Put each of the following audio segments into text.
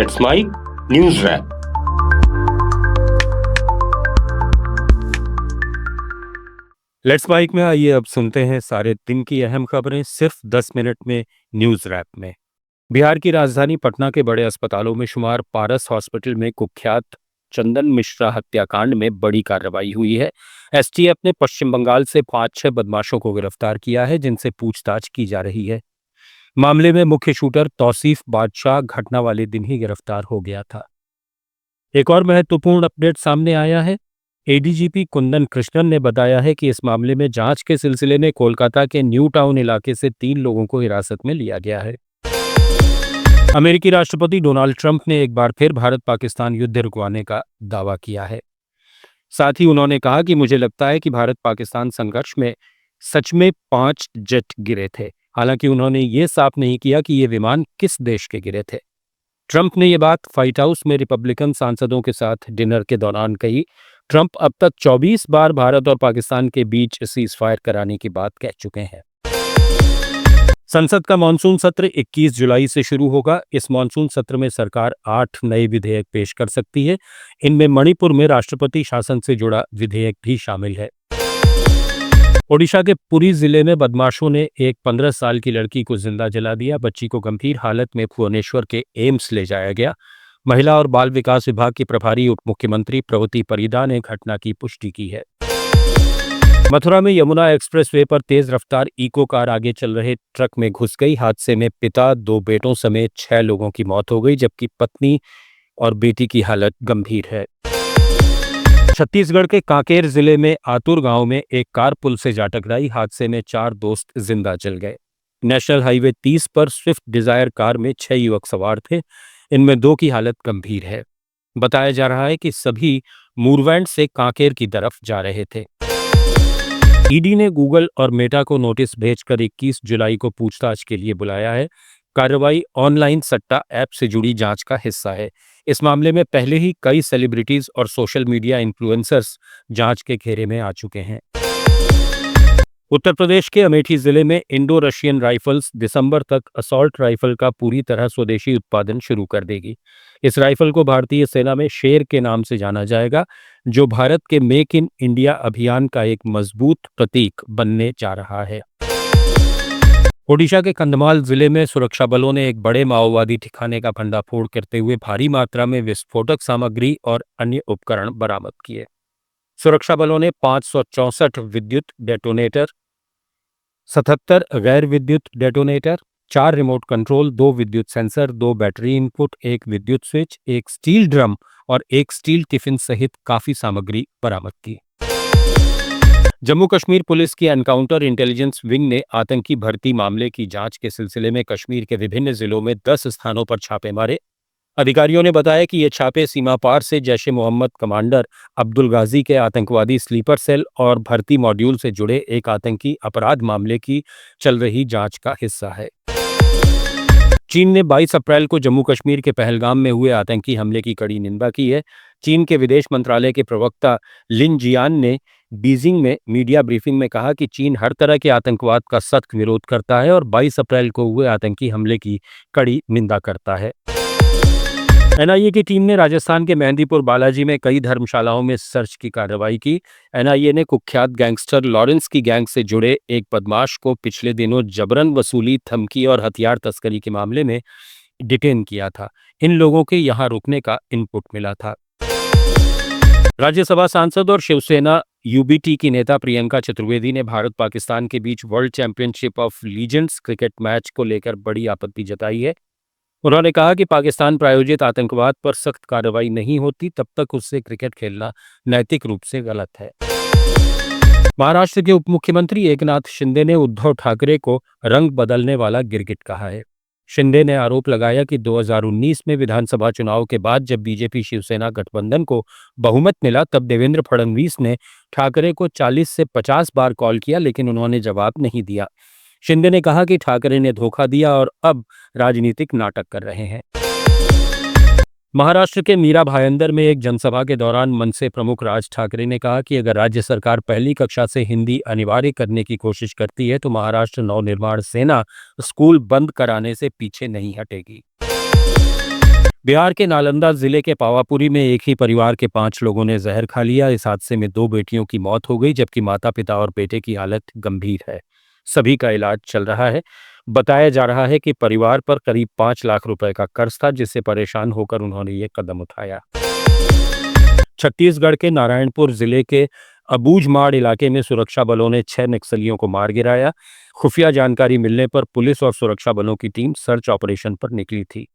It's my news wrap. Let's bike में आइए अब सुनते हैं सारे दिन की अहम खबरें सिर्फ 10 मिनट में न्यूज रैप में। बिहार की राजधानी पटना के बड़े अस्पतालों में शुमार पारस हॉस्पिटल में कुख्यात चंदन मिश्रा हत्याकांड में बड़ी कार्रवाई हुई है। एसटीएफ ने पश्चिम बंगाल से 5-6 बदमाशों को गिरफ्तार किया है, जिनसे पूछताछ की जा रही है। मामले में मुख्य शूटर तौसीफ बादशाह घटना वाले दिन ही गिरफ्तार हो गया था। एक और महत्वपूर्ण अपडेट सामने आया है। एडीजीपी कुंदन कृष्णन ने बताया है कि इस मामले में जांच के सिलसिले में कोलकाता के न्यू टाउन इलाके से 3 लोगों को हिरासत में लिया गया है। अमेरिकी राष्ट्रपति डोनाल्ड ट्रंप ने एक बार फिर भारत पाकिस्तान युद्ध रुकवाने का दावा किया है। साथ ही उन्होंने कहा कि मुझे लगता है कि भारत पाकिस्तान संघर्ष में सच में 5 जेट गिरे थे। हालांकि उन्होंने ये साफ नहीं किया कि ये विमान किस देश के गिरे थे। ट्रंप ने ये बात व्हाइट हाउस में रिपब्लिकन सांसदों के साथ डिनर के दौरान कही। ट्रंप अब तक 24 बार भारत और पाकिस्तान के बीच सीज फायर कराने की बात कह चुके हैं। संसद का मानसून सत्र 21 जुलाई से शुरू होगा। इस मानसून सत्र में सरकार 8 नए विधेयक पेश कर सकती है। इनमें मणिपुर में राष्ट्रपति शासन से जुड़ा विधेयक भी शामिल है। ओडिशा के पुरी जिले में बदमाशों ने एक 15 साल की लड़की को जिंदा जला दिया। बच्ची को गंभीर हालत में भुवनेश्वर के एम्स ले जाया गया। महिला और बाल विकास विभाग की प्रभारी उप मुख्यमंत्री प्रवती परिदा ने घटना की पुष्टि की है। मथुरा में यमुना एक्सप्रेसवे पर तेज रफ्तार इको कार आगे चल रहे ट्रक में घुस गई। हादसे में पिता, 2 बेटों समेत 6 लोगों की मौत हो गई, जबकि पत्नी और बेटी की हालत गंभीर है। छत्तीसगढ़ के कांकेर जिले में आतुर गांव में एक कार पुल से जा टकराई। हादसे में 4 दोस्त जिंदा जल गए। नेशनल हाईवे 30 पर स्विफ्ट डिजायर कार में 6 युवक सवार थे। इनमें 2 की हालत गंभीर है। बताया जा रहा है कि सभी मूरवैंड से कांकेर की तरफ जा रहे थे। ईडी ने गूगल और मेटा को नोटिस भेजकर 21 जुलाई को पूछताछ के लिए बुलाया है। कार्रवाई ऑनलाइन सट्टा ऐप से जुड़ी जांच का हिस्सा है। इस मामले में पहले ही कई सेलिब्रिटीज और सोशल मीडिया इन्फ्लुएंसर्स जांच के घेरे में आ चुके हैं। उत्तर प्रदेश के अमेठी जिले में इंडो रशियन राइफल्स दिसंबर तक असॉल्ट राइफल का पूरी तरह स्वदेशी उत्पादन शुरू कर देगी। इस राइफल को भारतीय सेना में शेर के नाम से जाना जाएगा, जो भारत के मेक इन इंडिया अभियान का एक मजबूत प्रतीक बनने जा रहा है। ओडिशा के कंधमाल जिले में सुरक्षा बलों ने एक बड़े माओवादी ठिकाने का भंडाफोड़ करते हुए भारी मात्रा में विस्फोटक सामग्री और अन्य उपकरण बरामद किए। सुरक्षा बलों ने 564 विद्युत डेटोनेटर, 77 गैर विद्युत डेटोनेटर, 4 रिमोट कंट्रोल, 2 विद्युत सेंसर, 2 बैटरी इनपुट, 1 विद्युत स्विच, 1 स्टील ड्रम और 1 स्टील टिफिन सहित काफी सामग्री बरामद की। जम्मू कश्मीर पुलिस की एनकाउंटर इंटेलिजेंस विंग ने आतंकी भर्ती मामले की जांच के सिलसिले में कश्मीर के विभिन्न जिलों में 10 स्थानों पर छापे मारे। अधिकारियों ने बताया कि ये छापे सीमा पार से जैश ए मोहम्मद कमांडर अब्दुल गाजी के आतंकवादी स्लीपर सेल और भर्ती मॉड्यूल से जुड़े एक आतंकी अपराध मामले की चल रही जांच का हिस्सा है। चीन ने 22 अप्रैल को जम्मू कश्मीर के पहलगाम में हुए आतंकी हमले की कड़ी निंदा की है। चीन के विदेश मंत्रालय के प्रवक्ता लिन जियान ने बीजिंग में मीडिया ब्रीफिंग में कहा कि चीन हर तरह के आतंकवाद का सख्त विरोध करता है और 22 अप्रैल को हुए आतंकी हमले की कड़ी निंदा करता है। एनआईए की टीम ने राजस्थान के मेहंदीपुर बालाजी में कई धर्मशालाओं में सर्च की कार्रवाई की। एनआईए ने कुख्यात गैंगस्टर लॉरेंस की गैंग से जुड़े एक बदमाश को पिछले दिनों जबरन वसूली, धमकी और हथियार तस्करी के मामले में डिटेन किया था। इन लोगों के यहां रुकने का इनपुट मिला था। राज्यसभा सांसद और शिवसेना यूबीटी की नेता प्रियंका चतुर्वेदी ने भारत पाकिस्तान के बीच world championship of legends cricket match को लेकर बड़ी आपत्ति जताई है। उन्होंने कहा कि पाकिस्तान प्रायोजित आतंकवाद पर सख्त कार्रवाई नहीं होती तब तक उससे क्रिकेट खेलना नैतिक रूप से गलत है। महाराष्ट्र के उप मुख्यमंत्री एकनाथ शिंदे ने उद्धव ठाकरे को रंग बदलने वाला गिरगिट कहा है। शिंदे ने आरोप लगाया कि 2019 में विधानसभा चुनाव के बाद जब बीजेपी शिवसेना गठबंधन को बहुमत मिला, तब देवेंद्र फडणवीस ने ठाकरे को 40 से 50 बार कॉल किया, लेकिन उन्होंने जवाब नहीं दिया। शिंदे ने कहा कि ठाकरे ने धोखा दिया और अब राजनीतिक नाटक कर रहे हैं। महाराष्ट्र के मीरा भायंदर में एक जनसभा के दौरान मनसे प्रमुख राज ठाकरे ने कहा कि अगर राज्य सरकार पहली कक्षा से हिंदी अनिवार्य करने की कोशिश करती है तो महाराष्ट्र नवनिर्माण सेना स्कूल बंद कराने से पीछे नहीं हटेगी। बिहार के नालंदा जिले के पावापुरी में एक ही परिवार के 5 लोगों ने जहर खा लिया। इस हादसे में 2 बेटियों की मौत हो गई, जबकि माता पिता और बेटे की हालत गंभीर है। सभी का इलाज चल रहा है। बताया जा रहा है कि परिवार पर करीब 5 लाख रुपए का कर्ज था, जिससे परेशान होकर उन्होंने ये कदम उठाया। छत्तीसगढ़ के नारायणपुर जिले के अबूझमाड़ इलाके में सुरक्षा बलों ने 6 नक्सलियों को मार गिराया। खुफिया जानकारी मिलने पर पुलिस और सुरक्षा बलों की टीम सर्च ऑपरेशन पर निकली थी।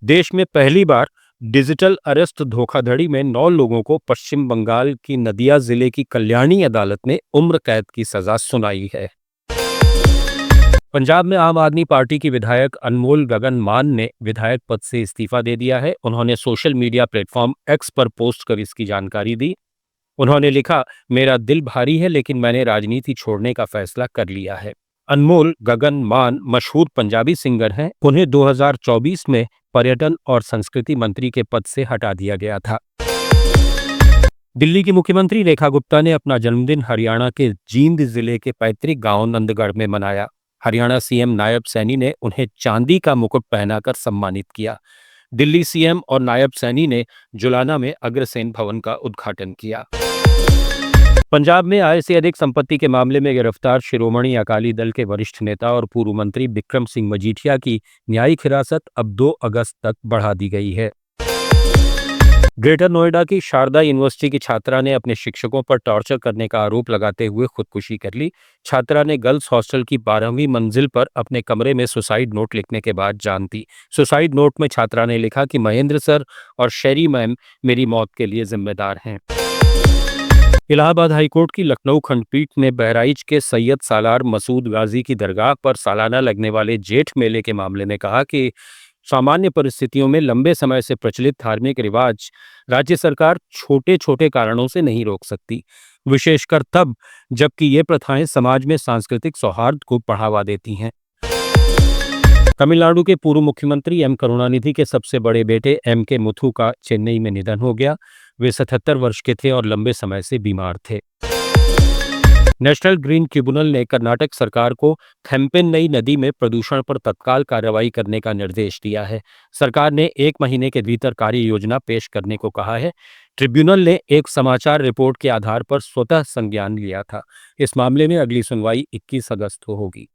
देश में पहली बार डिजिटल अरेस्ट धोखाधड़ी में 9 लोगों को पश्चिम बंगाल की नदिया जिले की कल्याणी अदालत ने उम्र कैद की सजा सुनाई है। पंजाब में आम आदमी पार्टी की विधायक अनमोल गगन मान ने विधायक पद से इस्तीफा दे दिया है। उन्होंने सोशल मीडिया प्लेटफॉर्म एक्स पर पोस्ट कर इसकी जानकारी दी। उन्होंने लिखा, मेरा दिल भारी है, लेकिन मैंने राजनीति छोड़ने का फैसला कर लिया है। अनमोल गगन मान मशहूर पंजाबी सिंगर हैं। उन्हें 2024 में पर्यटन और संस्कृति मंत्री के पद से हटा दिया गया था। दिल्ली की मुख्यमंत्री रेखा गुप्ता ने अपना जन्मदिन हरियाणा के जींद जिले के पैतृक गांव नंदगढ़ में मनाया। हरियाणा सीएम नायब सैनी ने उन्हें चांदी का मुकुट पहनाकर सम्मानित किया। दिल्ली सीएम और नायब सैनी ने जुलाना में अग्रसेन भवन का उद्घाटन किया। पंजाब में आय से अधिक संपत्ति के मामले में गिरफ्तार शिरोमणि अकाली दल के वरिष्ठ नेता और पूर्व मंत्री बिक्रम सिंह मजीठिया की न्यायिक हिरासत अब 2 अगस्त तक बढ़ा दी गई है। ग्रेटर नोएडा की शारदा यूनिवर्सिटी की छात्रा ने अपने शिक्षकों पर टॉर्चर करने का आरोप लगाते हुए खुदकुशी कर ली। छात्रा ने गर्ल्स हॉस्टल की 12वीं मंजिल पर अपने कमरे में सुसाइड नोट लिखने के बाद जान दी। सुसाइड नोट में छात्रा ने लिखा कि महेंद्र सर और शेरी मैम मेरी मौत के लिए जिम्मेदार हैं। इलाहाबाद हाईकोर्ट की लखनऊ खंडपीठ ने बहराइच के सैयद सालार मसूद गाजी की दरगाह पर सालाना लगने वाले जेठ मेले के मामले में कहा कि सामान्य परिस्थितियों में लंबे समय से प्रचलित धार्मिक रिवाज राज्य सरकार छोटे छोटे कारणों से नहीं रोक सकती, विशेषकर तब जबकि ये प्रथाएं समाज में सांस्कृतिक सौहार्द को बढ़ावा देती हैं। तमिलनाडु के पूर्व मुख्यमंत्री एम करुणानिधि के सबसे बड़े बेटे एम के मुथु का चेन्नई में निधन हो गया। वे 77 वर्ष के थे और लंबे समय से बीमार थे। नेशनल ग्रीन ट्रिब्यूनल ने कर्नाटक सरकार को थेम्पेन्नई नदी में प्रदूषण पर तत्काल कार्रवाई करने का निर्देश दिया है। सरकार ने 1 महीने के भीतर कार्य योजना पेश करने को कहा है। ट्रिब्यूनल ने एक समाचार रिपोर्ट के आधार पर स्वतः संज्ञान लिया था। इस मामले में अगली सुनवाई 21 अगस्त को होगी।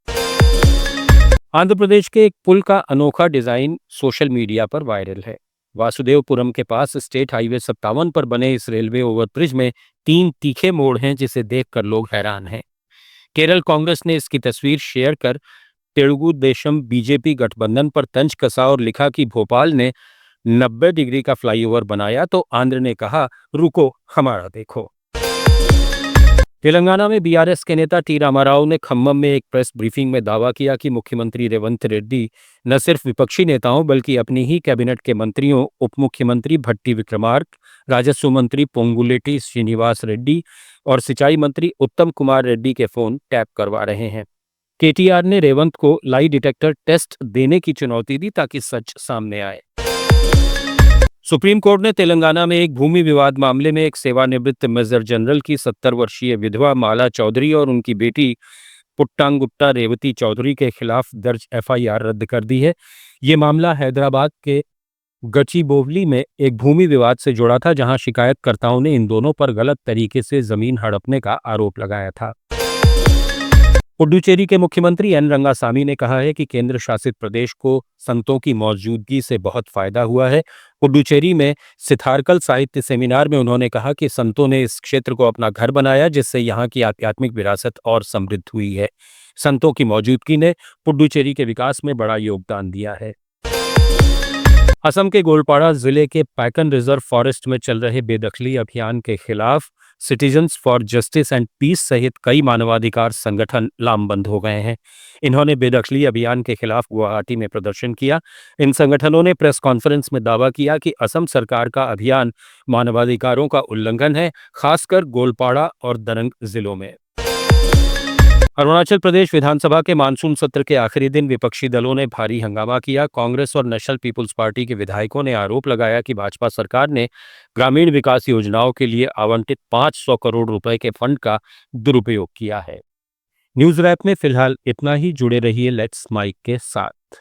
आंध्र प्रदेश के एक पुल का अनोखा डिजाइन सोशल मीडिया पर वायरल है। वासुदेवपुरम के पास स्टेट हाईवे 57 पर बने इस रेलवे ओवरब्रिज में 3 तीखे मोड़ हैं, जिसे देखकर लोग हैरान हैं। केरल कांग्रेस ने इसकी तस्वीर शेयर कर तेलुगु देशम बीजेपी गठबंधन पर तंज कसा और लिखा कि भोपाल ने 90 डिग्री का फ्लाईओवर बनाया तो आंध्र ने कहा रुको हमारा देखो। तेलंगाना में बीआरएस के नेता टी रामाराव ने खम्मम में एक प्रेस ब्रीफिंग में दावा किया कि मुख्यमंत्री रेवंत रेड्डी न सिर्फ विपक्षी नेताओं बल्कि अपनी ही कैबिनेट के मंत्रियों, उप मुख्यमंत्री भट्टी विक्रमार्क, राजस्व मंत्री पोंगुलेटी श्रीनिवास रेड्डी और सिंचाई मंत्री उत्तम कुमार रेड्डी के फोन टैप करवा रहे हैं। केटीआर ने रेवंत को लाई डिटेक्टर टेस्ट देने की चुनौती दी ताकि सच सामने आए। सुप्रीम कोर्ट ने तेलंगाना में एक भूमि विवाद मामले में एक सेवानिवृत्त मेजर जनरल की 70 वर्षीय विधवा माला चौधरी और उनकी बेटी पुट्टांगुट्टा रेवती चौधरी के खिलाफ दर्ज एफआईआर रद्द कर दी है। ये मामला हैदराबाद के गचिबोवली में एक भूमि विवाद से जुड़ा था, जहां शिकायतकर्ताओं ने इन दोनों पर गलत तरीके से जमीन हड़पने का आरोप लगाया था। पुडुचेरी के मुख्यमंत्री एन रंगासामी ने कहा है कि केंद्र शासित प्रदेश को संतों की मौजूदगी से बहुत फायदा हुआ है। पुडुचेरी में सिथारकल साहित्य सेमिनार में उन्होंने कहा कि संतों ने इस क्षेत्र को अपना घर बनाया, जिससे यहाँ की आध्यात्मिक विरासत और समृद्ध हुई है। संतों की मौजूदगी ने पुडुचेरी के विकास में बड़ा योगदान दिया है। असम के गोलपाड़ा जिले के पैकन रिजर्व फॉरेस्ट में चल रहे बेदखली अभियान के खिलाफ citizens for justice and peace सहित कई मानवाधिकार संगठन लामबंद हो गए हैं। इन्होंने बेदखली अभियान के खिलाफ गुवाहाटी में प्रदर्शन किया। इन संगठनों ने प्रेस कॉन्फ्रेंस में दावा किया कि असम सरकार का अभियान मानवाधिकारों का उल्लंघन है, खासकर गोलपाड़ा और दरंग जिलों में। अरुणाचल प्रदेश विधानसभा के मानसून सत्र के आखिरी दिन विपक्षी दलों ने भारी हंगामा किया। कांग्रेस और नेशनल पीपुल्स पार्टी के विधायकों ने आरोप लगाया कि भाजपा सरकार ने ग्रामीण विकास योजनाओं के लिए आवंटित 500 करोड़ रुपए के फंड का दुरुपयोग किया है। न्यूज रैप में फिलहाल इतना ही। जुड़े रहिए लेट्स माइक के साथ।